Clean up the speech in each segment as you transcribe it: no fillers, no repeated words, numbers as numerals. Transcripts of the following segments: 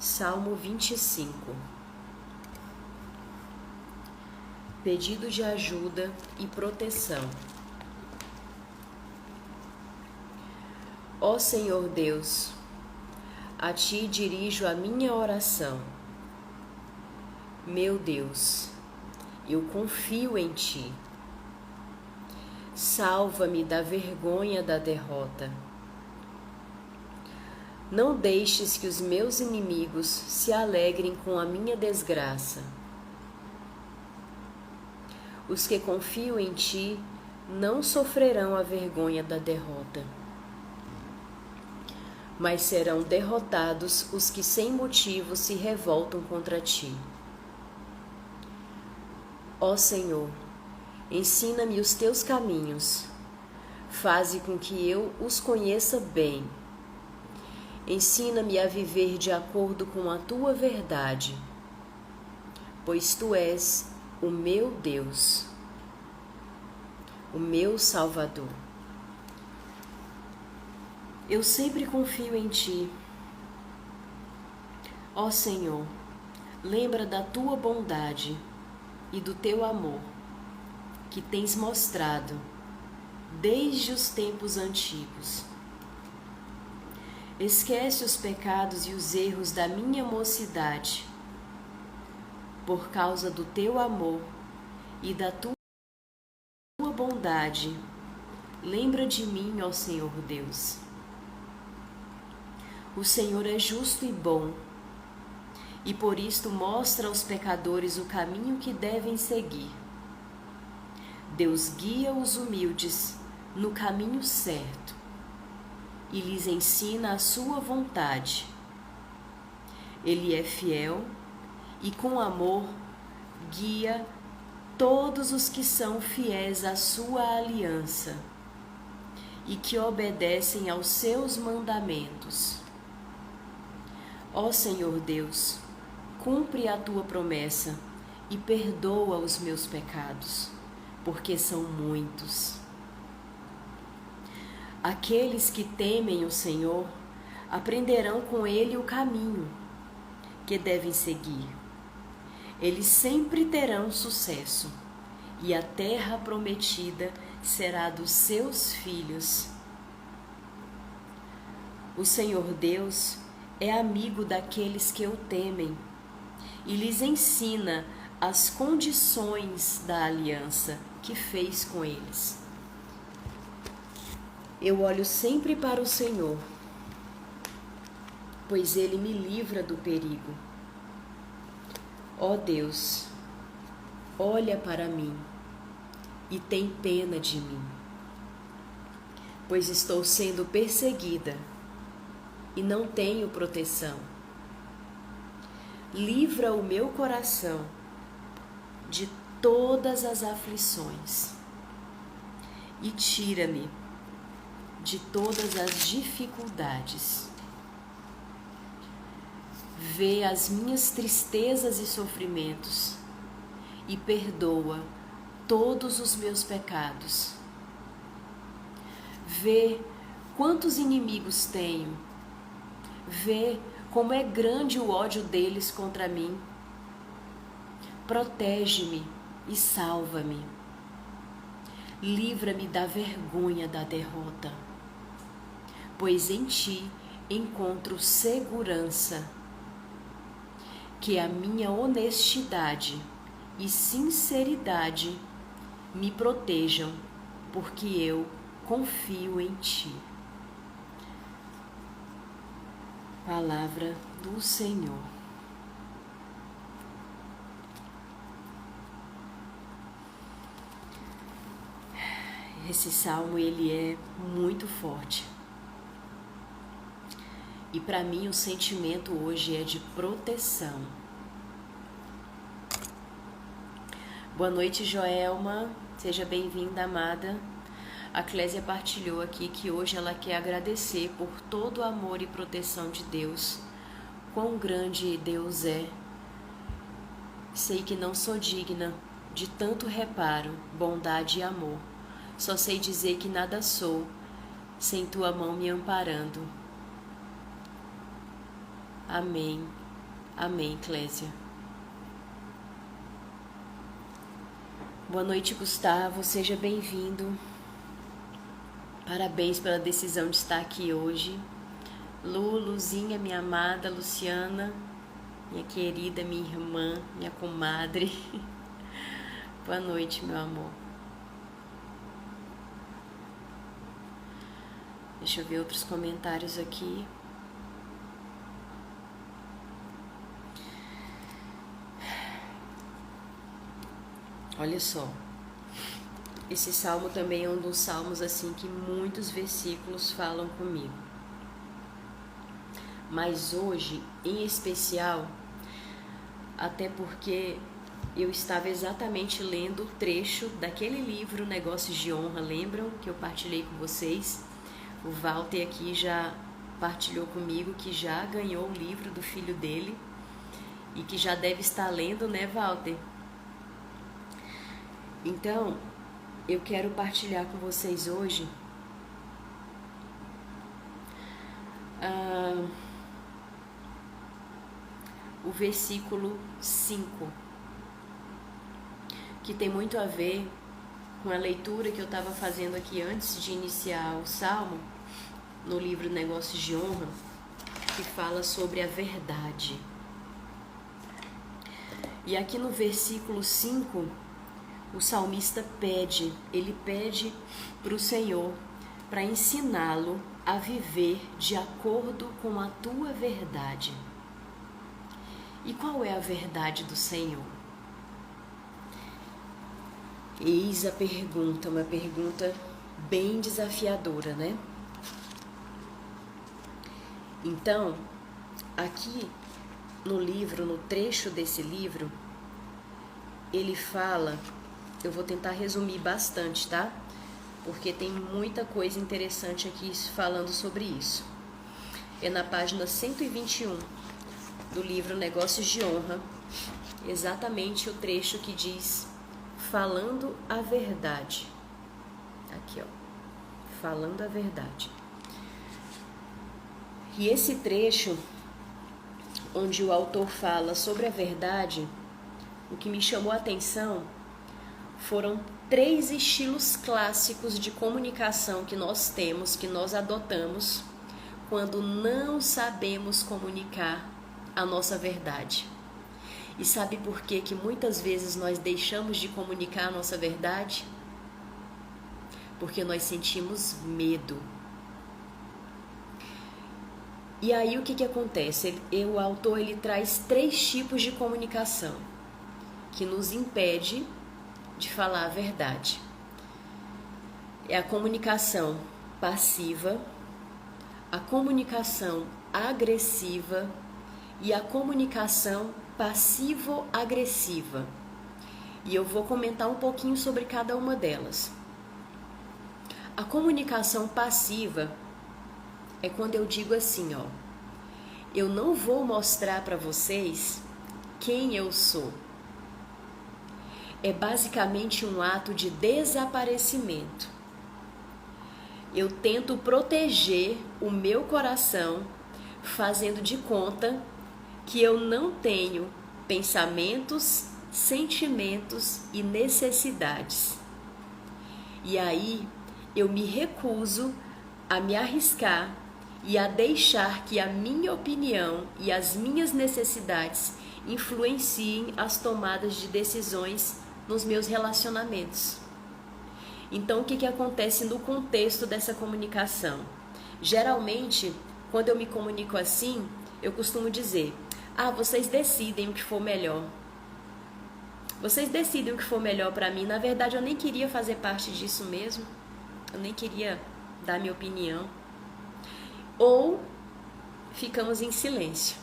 Salmo 25. Pedido de ajuda e proteção. Ó Senhor Deus, a Ti dirijo a minha oração. Meu Deus, eu confio em Ti. Salva-me da vergonha da derrota. Não deixes que os meus inimigos se alegrem com a minha desgraça. Os que confiam em Ti não sofrerão a vergonha da derrota, mas serão derrotados os que sem motivo se revoltam contra Ti. Ó Senhor, ensina-me os Teus caminhos, faze com que eu os conheça bem. Ensina-me a viver de acordo com a Tua verdade, pois Tu és o meu Deus, o meu Salvador. Eu sempre confio em Ti. Ó Senhor, lembra da Tua bondade e do Teu amor, que tens mostrado desde os tempos antigos. Esquece os pecados e os erros da minha mocidade. Por causa do Teu amor e da Tua bondade, lembra de mim, ó Senhor Deus. O Senhor é justo e bom, e por isto mostra aos pecadores o caminho que devem seguir. Deus guia os humildes no caminho certo e lhes ensina a sua vontade. Ele é fiel e com amor guia todos os que são fiéis à sua aliança e que obedecem aos seus mandamentos. Ó Senhor Deus, cumpre a Tua promessa e perdoa os meus pecados, porque são muitos. Aqueles que temem o Senhor aprenderão com Ele o caminho que devem seguir. Eles sempre terão sucesso, e a terra prometida será dos seus filhos. O Senhor Deus é amigo daqueles que o temem e lhes ensina as condições da aliança que fez com eles. Eu olho sempre para o Senhor, pois Ele me livra do perigo. Ó Deus, olha para mim e tem pena de mim, pois estou sendo perseguida e não tenho proteção. Livra o meu coração de todas as aflições e tira-me de todas as dificuldades. Vê as minhas tristezas e sofrimentos e perdoa todos os meus pecados. Vê quantos inimigos tenho. Vê como é grande o ódio deles contra mim. Protege-me e salva-me. Livra-me da vergonha da derrota, pois em Ti encontro segurança. Que a minha honestidade e sinceridade me protejam, porque eu confio em Ti. Palavra do Senhor. Esse salmo, ele é muito forte. E para mim o sentimento hoje é de proteção. Boa noite, Joelma. Seja bem-vinda, amada. A Clésia partilhou aqui que hoje ela quer agradecer por todo o amor e proteção de Deus. Quão grande Deus é. Sei que não sou digna de tanto reparo, bondade e amor. Só sei dizer que nada sou, sem Tua mão me amparando. Amém. Amém, Clésia. Boa noite, Gustavo. Seja bem-vindo. Parabéns pela decisão de estar aqui hoje. Lu, Luzinha, minha amada, Luciana, minha querida, minha irmã, minha comadre. Boa noite, meu amor. Deixa eu ver outros comentários aqui. Olha só. Esse salmo também é um dos salmos assim que muitos versículos falam comigo. Mas hoje, em especial, até porque eu estava exatamente lendo o trecho daquele livro Negócios de Honra, lembram que eu partilhei com vocês? O Walter aqui já partilhou comigo que já ganhou o livro do filho dele e que já deve estar lendo, né, Walter? Então, eu quero partilhar com vocês hoje o versículo 5, que tem muito a ver com a leitura que eu estava fazendo aqui antes de iniciar o Salmo, no livro Negócios de Honra, que fala sobre a verdade. E aqui no versículo 5, o salmista pede para o Senhor para ensiná-lo a viver de acordo com a tua verdade. E qual é a verdade do Senhor? Eis a pergunta, uma pergunta bem desafiadora, né? Então, aqui no livro, no trecho desse livro, ele fala, eu vou tentar resumir bastante, tá? Porque tem muita coisa interessante aqui falando sobre isso. É na página 121 do livro Negócios de Honra, exatamente o trecho que diz falando a verdade. Aqui, ó, falando a verdade. E esse trecho, onde o autor fala sobre a verdade, o que me chamou a atenção foram 3 estilos clássicos de comunicação que nós temos, que nós adotamos, quando não sabemos comunicar a nossa verdade. E sabe por que muitas vezes nós deixamos de comunicar a nossa verdade? Porque nós sentimos medo. E aí o que acontece? O autor ele traz 3 tipos de comunicação que nos impede de falar a verdade. É a comunicação passiva, a comunicação agressiva e a comunicação passivo-agressiva. E eu vou comentar um pouquinho sobre cada uma delas. A comunicação passiva é quando eu digo assim, ó, eu não vou mostrar para vocês quem eu sou. É basicamente um ato de desaparecimento. Eu tento proteger o meu coração, fazendo de conta que eu não tenho pensamentos, sentimentos e necessidades. E aí eu me recuso a me arriscar e a deixar que a minha opinião e as minhas necessidades influenciem as tomadas de decisões nos meus relacionamentos. Então, o que acontece no contexto dessa comunicação? Geralmente, quando eu me comunico assim, eu costumo dizer, vocês decidem o que for melhor. Vocês decidem o que for melhor para mim. Na verdade, eu nem queria fazer parte disso mesmo. Eu nem queria dar minha opinião. Ou ficamos em silêncio.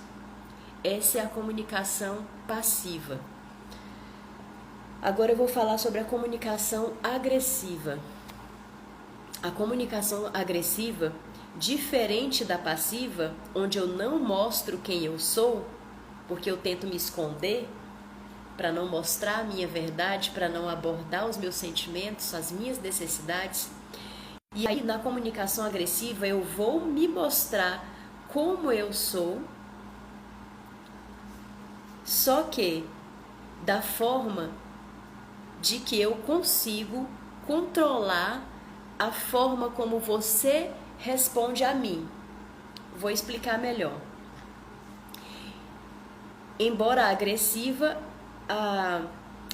Essa é a comunicação passiva. Agora eu vou falar sobre a comunicação agressiva. A comunicação agressiva, diferente da passiva, onde eu não mostro quem eu sou, porque eu tento me esconder, para não mostrar a minha verdade, para não abordar os meus sentimentos, as minhas necessidades. E aí, na comunicação agressiva, eu vou me mostrar como eu sou Só que da forma de que eu consigo controlar a forma como você responde a mim. Vou explicar melhor. Embora agressiva,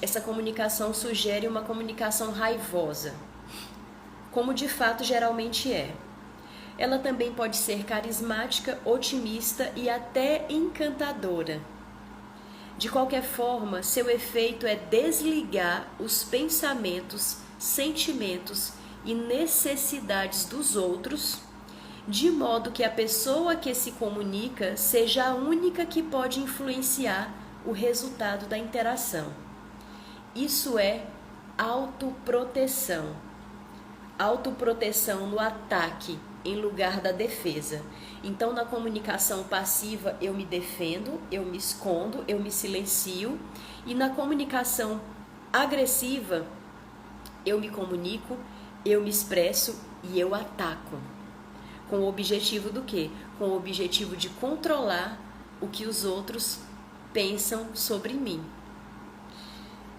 essa comunicação sugere uma comunicação raivosa, como de fato geralmente é. Ela também pode ser carismática, otimista e até encantadora. De qualquer forma, seu efeito é desligar os pensamentos, sentimentos e necessidades dos outros, de modo que a pessoa que se comunica seja a única que pode influenciar o resultado da interação. Isso é autoproteção. Autoproteção no ataque em lugar da defesa. Então, na comunicação passiva, eu me defendo, eu me escondo, eu me silencio. E na comunicação agressiva, eu me comunico, eu me expresso e eu ataco. Com o objetivo do quê? Com o objetivo de controlar o que os outros pensam sobre mim.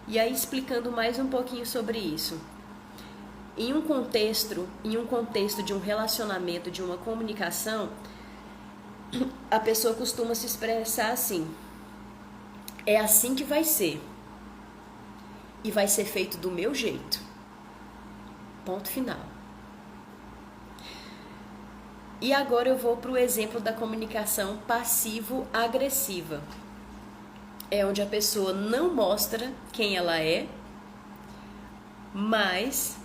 E aí, explicando mais um pouquinho sobre isso. Em um contexto de um relacionamento, de uma comunicação, a pessoa costuma se expressar assim: é assim que vai ser. E vai ser feito do meu jeito. Ponto final. E agora eu vou para o exemplo da comunicação passivo-agressiva. É onde a pessoa não mostra quem ela é, mas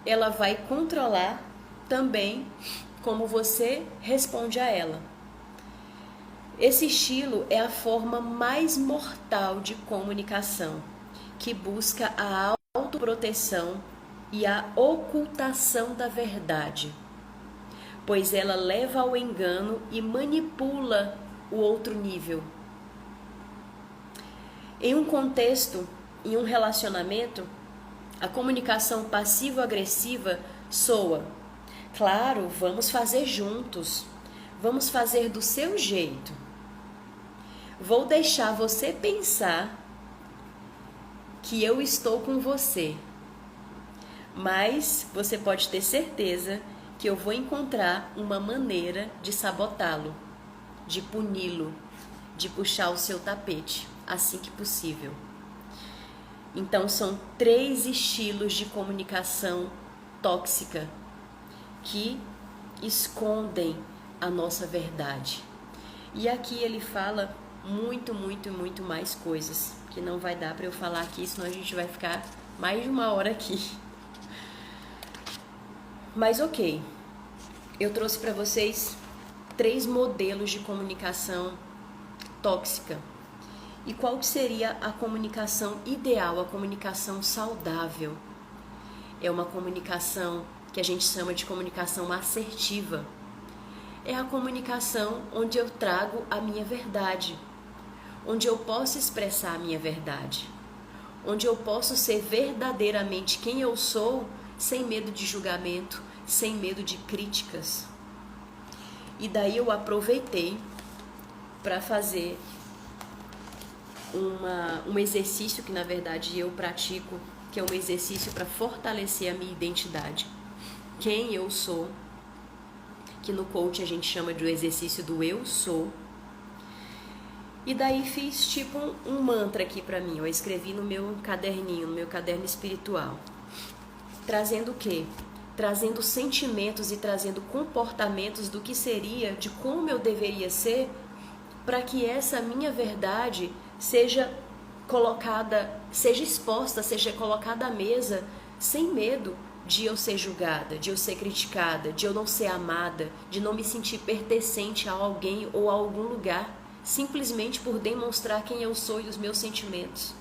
ela vai controlar também como você responde a ela. Esse estilo é a forma mais mortal de comunicação, que busca a autoproteção e a ocultação da verdade, pois ela leva ao engano e manipula o outro nível. Em um contexto, em um relacionamento, a comunicação passivo-agressiva soa: claro, vamos fazer juntos, vamos fazer do seu jeito. Vou deixar você pensar que eu estou com você, mas você pode ter certeza que eu vou encontrar uma maneira de sabotá-lo, de puni-lo, de puxar o seu tapete, assim que possível. Então, são 3 estilos de comunicação tóxica que escondem a nossa verdade. E aqui ele fala muito mais coisas, que não vai dar para eu falar aqui, senão a gente vai ficar mais de 1 hora aqui. Mas ok, eu trouxe para vocês 3 modelos de comunicação tóxica. E qual que seria a comunicação ideal, a comunicação saudável? É uma comunicação que a gente chama de comunicação assertiva. É a comunicação onde eu trago a minha verdade, onde eu posso expressar a minha verdade, onde eu posso ser verdadeiramente quem eu sou, sem medo de julgamento, sem medo de críticas. E daí eu aproveitei para fazer um exercício que na verdade eu pratico, que é um exercício para fortalecer a minha identidade, quem eu sou, que no coaching a gente chama de o exercício do eu sou. E daí fiz tipo um mantra aqui para mim, eu escrevi no meu caderninho, no meu caderno espiritual, trazendo o quê? Trazendo sentimentos e trazendo comportamentos do que seria, de como eu deveria ser, para que essa minha verdade seja colocada, seja exposta, seja colocada à mesa, sem medo de eu ser julgada, de eu ser criticada, de eu não ser amada, de não me sentir pertencente a alguém ou a algum lugar, simplesmente por demonstrar quem eu sou e os meus sentimentos.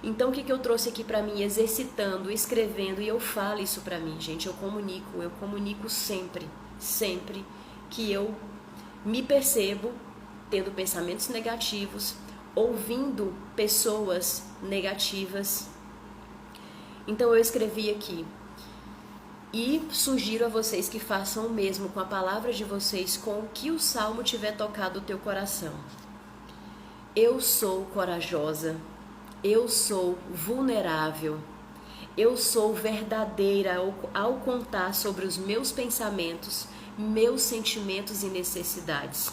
Então, o que eu trouxe aqui para mim, exercitando, escrevendo, e eu falo isso para mim, gente, eu comunico sempre que eu me percebo tendo pensamentos negativos, ouvindo pessoas negativas. Então eu escrevi aqui, e sugiro a vocês que façam o mesmo com a palavra de vocês, com o que o Salmo tiver tocado o teu coração. Eu sou corajosa, eu sou vulnerável, eu sou verdadeira ao contar sobre os meus pensamentos, meus sentimentos e necessidades.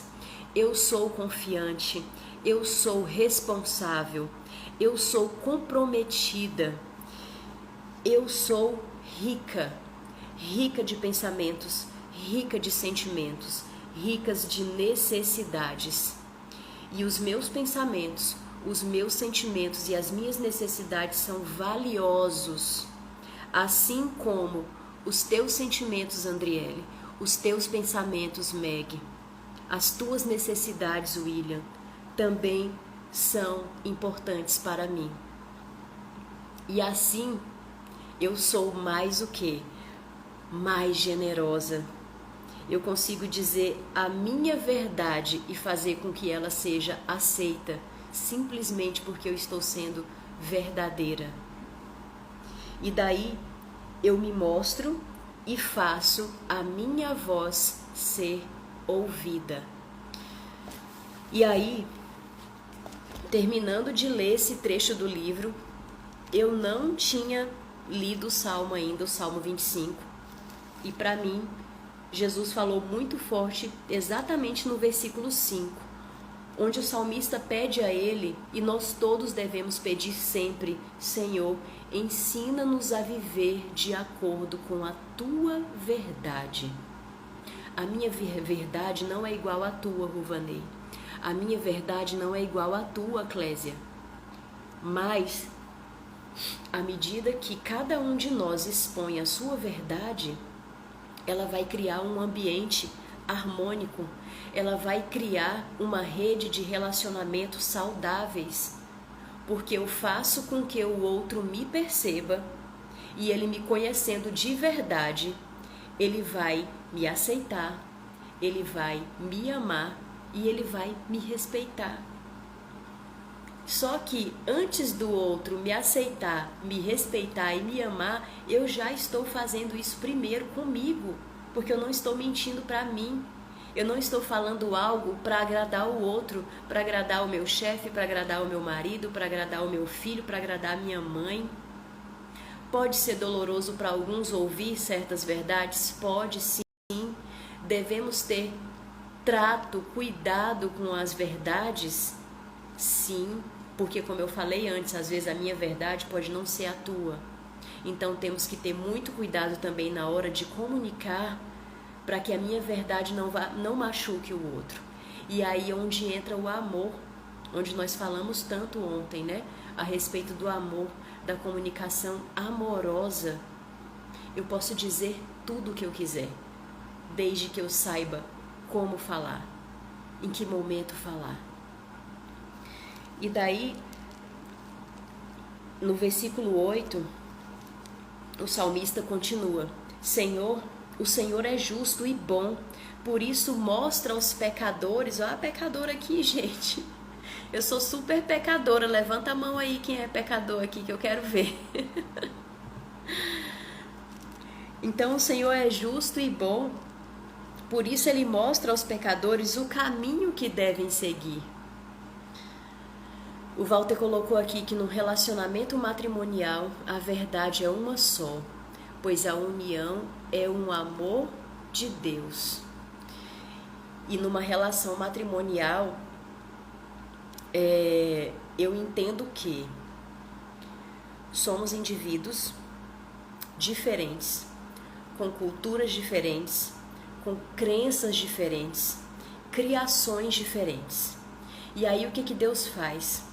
Eu sou confiante, eu sou responsável, eu sou comprometida, eu sou rica, rica de pensamentos, rica de sentimentos, ricas de necessidades. E os meus pensamentos, os meus sentimentos e as minhas necessidades são valiosos, assim como os teus sentimentos, Andriele, os teus pensamentos, Meg, as tuas necessidades, William, também são importantes para mim. E assim, eu sou mais o quê? Mais generosa. Eu consigo dizer a minha verdade e fazer com que ela seja aceita, simplesmente porque eu estou sendo verdadeira. E daí eu me mostro e faço a minha voz ser ouvida. E aí, terminando de ler esse trecho do livro, eu não tinha lido o Salmo ainda, o Salmo 25. E para mim, Jesus falou muito forte exatamente no versículo 5, onde o salmista pede a ele, e nós todos devemos pedir sempre: Senhor, ensina-nos a viver de acordo com a tua verdade. A minha verdade não é igual à tua, Ruvanei. A minha verdade não é igual à tua, Clésia. Mas, à medida que cada um de nós expõe a sua verdade, ela vai criar um ambiente harmônico, ela vai criar uma rede de relacionamentos saudáveis, porque eu faço com que o outro me perceba e ele me conhecendo de verdade, ele vai me aceitar, ele vai me amar e ele vai me respeitar. Só que antes do outro me aceitar, me respeitar e me amar, eu já estou fazendo isso primeiro comigo, porque eu não estou mentindo para mim. Eu não estou falando algo para agradar o outro, para agradar o meu chefe, para agradar o meu marido, para agradar o meu filho, para agradar a minha mãe. Pode ser doloroso para alguns ouvir certas verdades? Pode sim. Devemos ter trato, cuidado com as verdades? Sim. Porque, como eu falei antes, às vezes a minha verdade pode não ser a tua. Então temos que ter muito cuidado também na hora de comunicar, para que a minha verdade não machuque o outro. E aí é onde entra o amor, onde nós falamos tanto ontem, né? A respeito do amor, da comunicação amorosa. Eu posso dizer tudo o que eu quiser, desde que eu saiba como falar, em que momento falar. E daí, no versículo 8, o salmista continua: Senhor, o Senhor é justo e bom, por isso mostra aos pecadores. Ó, a pecadora aqui, gente. Eu sou super pecadora, levanta a mão aí quem é pecador aqui que eu quero ver. Então o Senhor é justo e bom, por isso ele mostra aos pecadores o caminho que devem seguir. O Walter colocou aqui que no relacionamento matrimonial a verdade é uma só, pois a união é um amor de Deus. E numa relação matrimonial, eu entendo que somos indivíduos diferentes, com culturas diferentes, com crenças diferentes, criações diferentes. E aí o que Deus faz?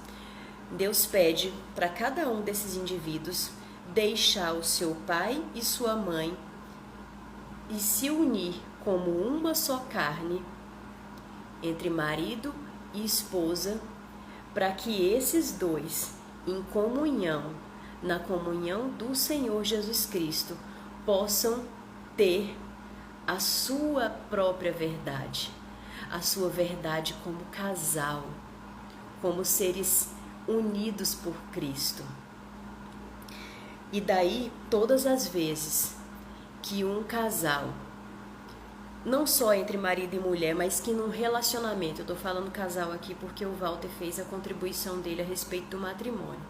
Deus pede para cada um desses indivíduos deixar o seu pai e sua mãe e se unir como uma só carne entre marido e esposa, para que esses dois, em comunhão, na comunhão do Senhor Jesus Cristo, possam ter a sua própria verdade, a sua verdade como casal, como seres unidos por Cristo. E daí, todas as vezes que um casal não só entre marido e mulher, mas que num relacionamento, eu tô falando casal aqui porque o Walter fez a contribuição dele a respeito do matrimônio,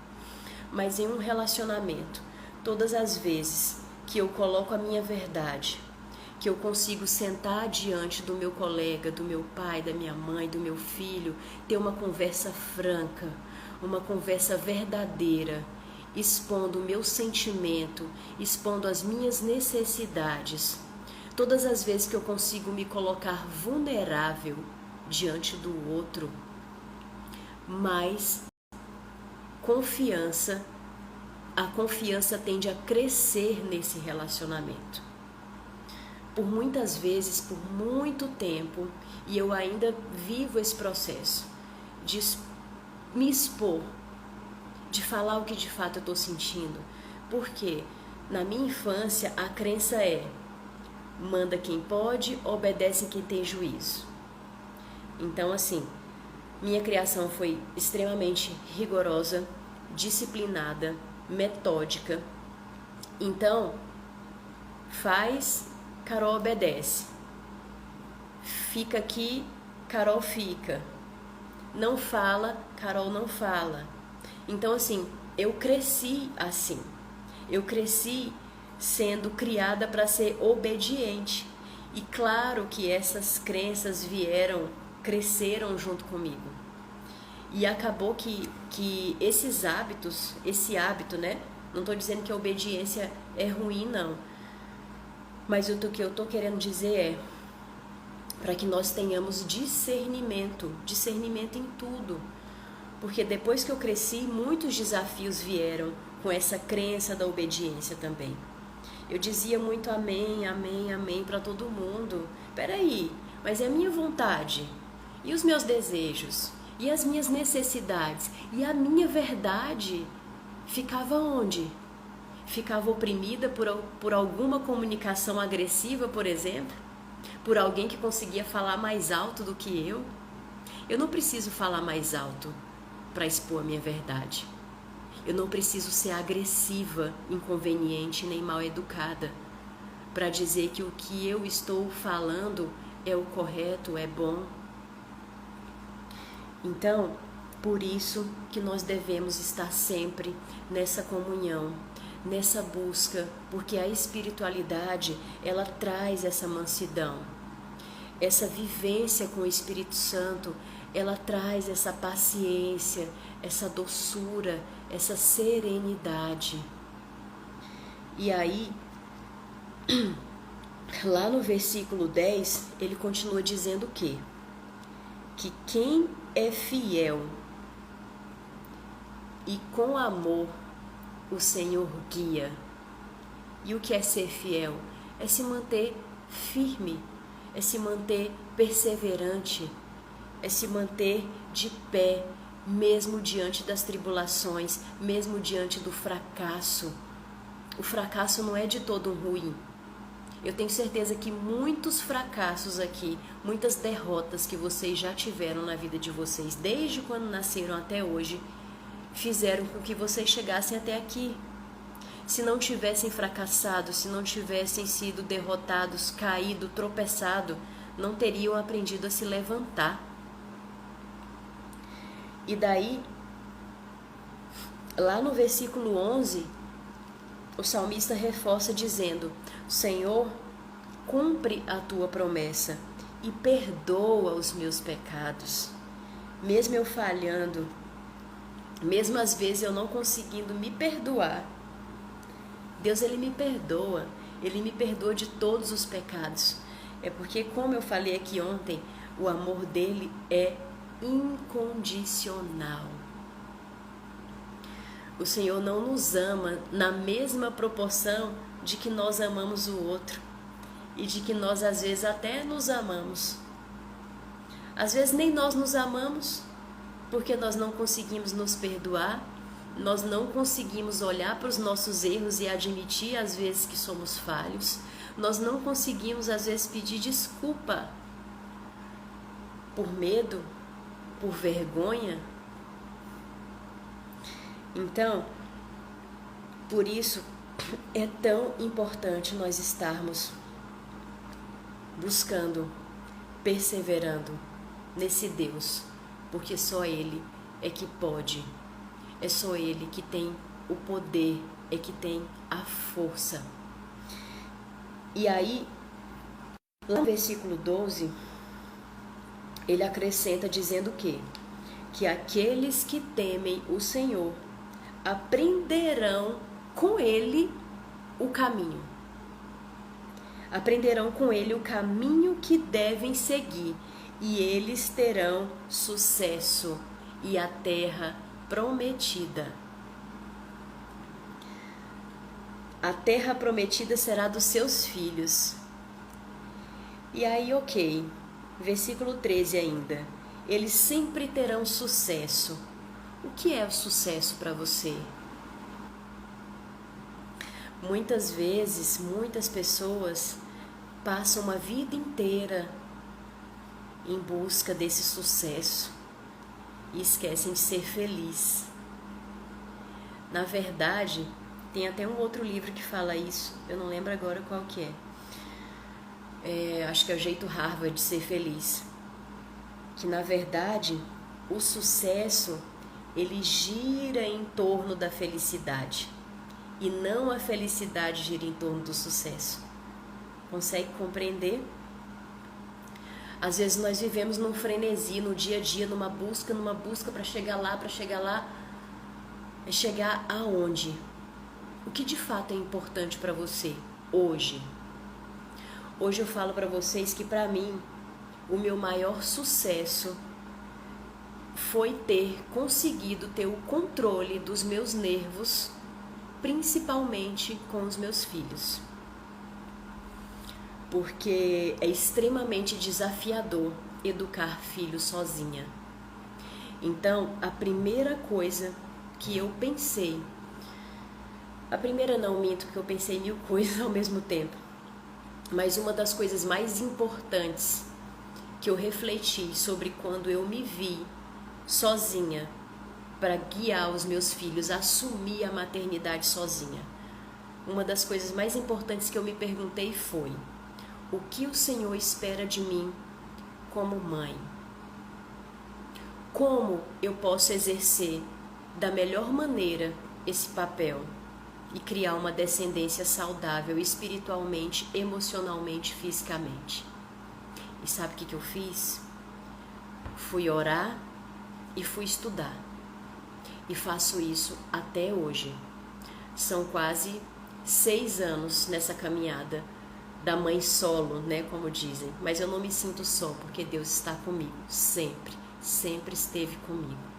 mas em um relacionamento, todas as vezes que eu coloco a minha verdade, que eu consigo sentar diante do meu colega, do meu pai, da minha mãe, do meu filho, ter uma conversa franca, uma conversa verdadeira, expondo o meu sentimento, expondo as minhas necessidades. Todas as vezes que eu consigo me colocar vulnerável diante do outro, mais confiança, a confiança tende a crescer nesse relacionamento. Por muitas vezes, por muito tempo, e eu ainda vivo esse processo de me expor, de falar o que de fato eu estou sentindo, porque na minha infância a crença é: manda quem pode, obedece quem tem juízo. Então, assim, minha criação foi extremamente rigorosa, disciplinada, metódica. Então, faz, Carol obedece. Fica aqui, Carol fica. Não fala, Carol não fala. Então, assim, eu cresci assim. Eu cresci sendo criada para ser obediente. E claro que essas crenças cresceram junto comigo. E acabou que esses hábitos, esse hábito, né? Não estou dizendo que a obediência é ruim, não. Mas o que eu estou querendo dizer é para que nós tenhamos discernimento em tudo. Porque depois que eu cresci, muitos desafios vieram com essa crença da obediência também. Eu dizia muito amém, amém, amém para todo mundo. Peraí, mas é a minha vontade? E os meus desejos? E as minhas necessidades? E a minha verdade ficava onde? Ficava oprimida por alguma comunicação agressiva, por exemplo? Por alguém que conseguia falar mais alto do que eu? Eu não preciso falar mais alto para expor a minha verdade. Eu não preciso ser agressiva, inconveniente nem mal educada para dizer que o que eu estou falando é o correto, é bom. Então, por isso que nós devemos estar sempre nessa comunhão, nessa busca, porque a espiritualidade, ela traz essa mansidão. Essa vivência com o Espírito Santo, ela traz essa paciência, essa doçura, essa serenidade. E aí, lá no versículo 10, ele continua dizendo o quê? Que quem é fiel e com amor o Senhor guia. E o que é ser fiel? É se manter firme, é se manter perseverante, é se manter de pé, mesmo diante das tribulações, mesmo diante do fracasso. O fracasso não é de todo ruim. Eu tenho certeza que muitos fracassos aqui, muitas derrotas que vocês já tiveram na vida de vocês, desde quando nasceram até hoje, fizeram com que vocês chegassem até aqui. Se não tivessem fracassado, se não tivessem sido derrotados, caído, tropeçado, não teriam aprendido a se levantar. E daí, lá no versículo 11, o salmista reforça dizendo: Senhor, cumpre a tua promessa e perdoa os meus pecados. Mesmo eu falhando, mesmo às vezes eu não conseguindo me perdoar, Deus, Ele me perdoa de todos os pecados. É porque, como eu falei aqui ontem, o amor dele é incondicional. O Senhor não nos ama na mesma proporção de que nós amamos o outro e de que nós às vezes até nos amamos. Às vezes nem nós nos amamos porque nós não conseguimos nos perdoar, nós não conseguimos olhar para os nossos erros e admitir às vezes que somos falhos, nós não conseguimos às vezes pedir desculpa por medo, por vergonha. Então, por isso é tão importante nós estarmos buscando, perseverando nesse Deus, porque só Ele é que pode, é só Ele que tem o poder, é que tem a força. E aí, lá no versículo 12, ele acrescenta dizendo o quê? Que aqueles que temem o Senhor aprenderão com Ele o caminho. Aprenderão com Ele o caminho que devem seguir, e eles terão sucesso e a terra prometida. A terra prometida será dos seus filhos. E aí, ok, versículo 13 ainda. Eles sempre terão sucesso. O que é o sucesso para você? Muitas vezes, muitas pessoas passam uma vida inteira em busca desse sucesso e esquecem de ser feliz. Na verdade, tem até um outro livro que fala isso, eu não lembro agora qual que é. Acho que é o Jeito Harvard de Ser Feliz. Que na verdade, o sucesso, ele gira em torno da felicidade. E não a felicidade gira em torno do sucesso. Consegue compreender? Às vezes nós vivemos num frenesi, no dia a dia, numa busca para chegar lá, É chegar aonde? O que de fato é importante para você hoje? Hoje eu falo para vocês que para mim, o meu maior sucesso foi ter conseguido ter o controle dos meus nervos, principalmente com os meus filhos. Porque é extremamente desafiador educar filhos sozinha. Então, a primeira coisa que eu pensei, a primeira não, minto, porque eu pensei 1000 coisas ao mesmo tempo, mas uma das coisas mais importantes que eu refleti sobre quando eu me vi sozinha para guiar os meus filhos a assumir a maternidade sozinha, uma das coisas mais importantes que eu me perguntei foi: o que o Senhor espera de mim como mãe? Como eu posso exercer da melhor maneira esse papel e criar uma descendência saudável espiritualmente, emocionalmente, fisicamente? E sabe o que eu fiz? Fui orar e fui estudar. E faço isso até hoje. São quase 6 anos nessa caminhada da mãe solo, né, como dizem. Mas eu não me sinto só, porque Deus está comigo, sempre, sempre esteve comigo.